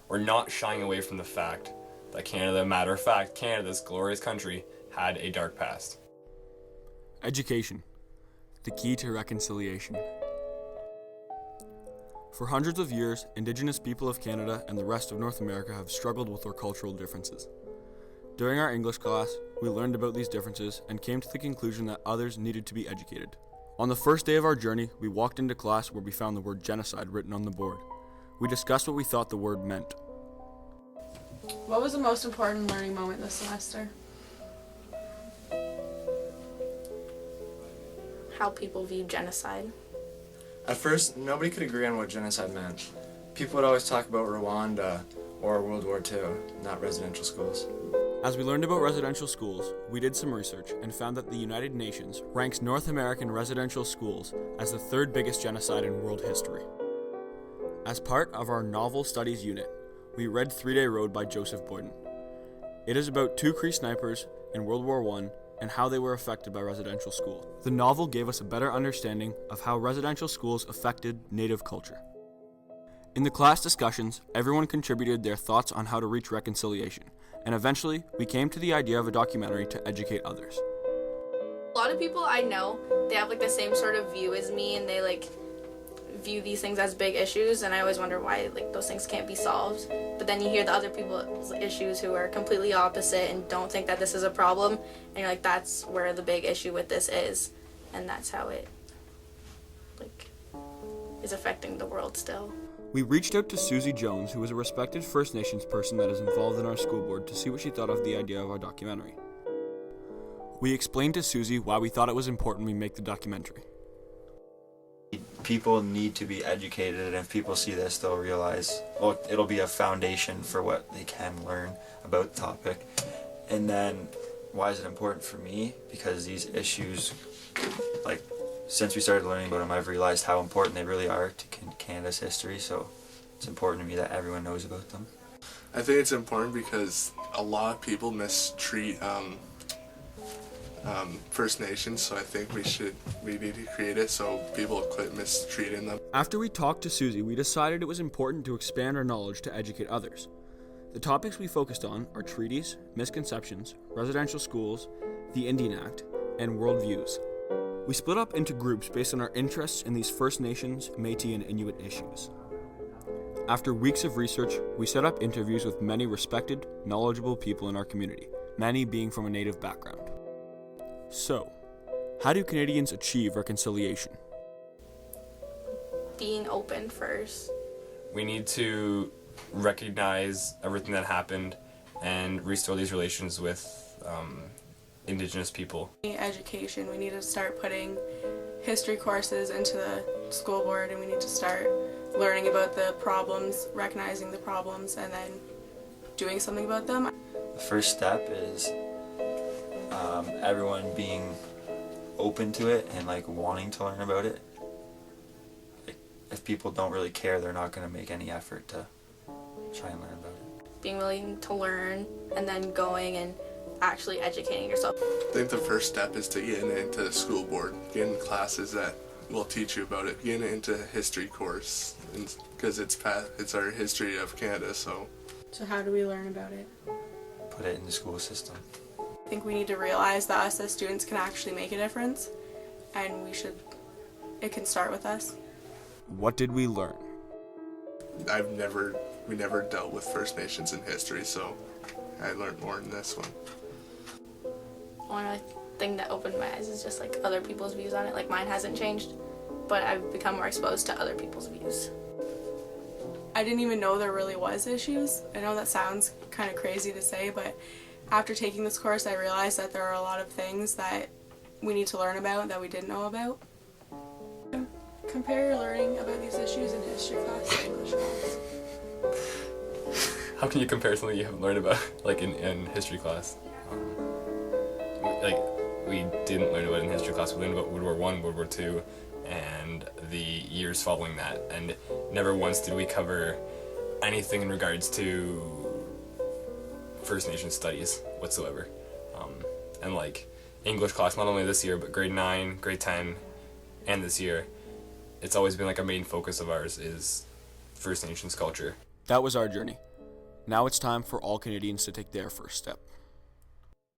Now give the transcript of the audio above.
or not shying away from the fact that Canada, matter of fact, Canada, this glorious country, had a dark past. Education, the key to reconciliation. For hundreds of years, Indigenous people of Canada and the rest of North America have struggled with their cultural differences. During our English class, we learned about these differences and came to the conclusion that others needed to be educated. On the first day of our journey, we walked into class where we found the word genocide written on the board. We discussed what we thought the word meant. What was the most important learning moment this semester? How people view genocide. At first, nobody could agree on what genocide meant. People would always talk about Rwanda or World War II, not residential schools. As we learned about residential schools, we did some research and found that the United Nations ranks North American residential schools as the third biggest genocide in world history. As part of our novel studies unit, we read 3-Day Road by Joseph Boyden. It is about two Cree snipers in World War I and how they were affected by residential schools. The novel gave us a better understanding of how residential schools affected Native culture. In the class discussions, everyone contributed their thoughts on how to reach reconciliation, and eventually we came to the idea of a documentary to educate others. A lot of people I know, they have the same sort of view as me, and they view these things as big issues, and I always wonder why those things can't be solved. But then you hear the other people's issues who are completely opposite and don't think that this is a problem, and you're like, that's where the big issue with this is, and that's how it is affecting the world still. We reached out to Susie Jones, who is a respected First Nations person that is involved in our school board, to see what she thought of the idea of our documentary. We explained to Susie why we thought it was important we make the documentary. People need to be educated, and if people see this, they'll realize, well, it'll be a foundation for what they can learn about the topic. And then, why is it important for me? Because these issues, since we started learning about them, I've realized how important they really are to Canada's history, so it's important to me that everyone knows about them. I think it's important because a lot of people mistreat First Nations, so I think we need to create it so people quit mistreating them. After we talked to Susie, we decided it was important to expand our knowledge to educate others. The topics we focused on are treaties, misconceptions, residential schools, the Indian Act, and worldviews. We split up into groups based on our interests in these First Nations, Métis, and Inuit issues. After weeks of research, we set up interviews with many respected, knowledgeable people in our community, many being from a Native background. So, how do Canadians achieve reconciliation? Being open first. We need to recognize everything that happened and restore these relations with Indigenous people. Education. We need to start putting history courses into the school board, and we need to start learning about the problems, recognizing the problems, and then doing something about them. The first step is everyone being open to it and wanting to learn about it. If people don't really care, they're not going to make any effort to try and learn about it. Being willing to learn and then going and actually educating yourself. I think the first step is to get into the school board, get in classes that will teach you about it, get into a history course, because it's our history of Canada. So how do we learn about it? Put it in the school system. I think we need to realize that us as students can actually make a difference, and it can start with us. What did we learn? We never dealt with First Nations in history, so I learned more in this one. One thing that opened my eyes is just other people's views on it. Mine hasn't changed, but I've become more exposed to other people's views. I didn't even know there really was issues. I know that sounds kind of crazy to say, but after taking this course, I realized that there are a lot of things that we need to learn about that we didn't know about. Compare your learning about these issues in history class to English class. How can you compare something you haven't learned about, in history class? We didn't learn about it in history class. We learned about World War I, World War II, and the years following that. And never once did we cover anything in regards to First Nation studies whatsoever. And English class, not only this year, but grade 9, grade 10, and this year, it's always been a main focus of ours is First Nations culture. That was our journey. Now it's time for all Canadians to take their first step.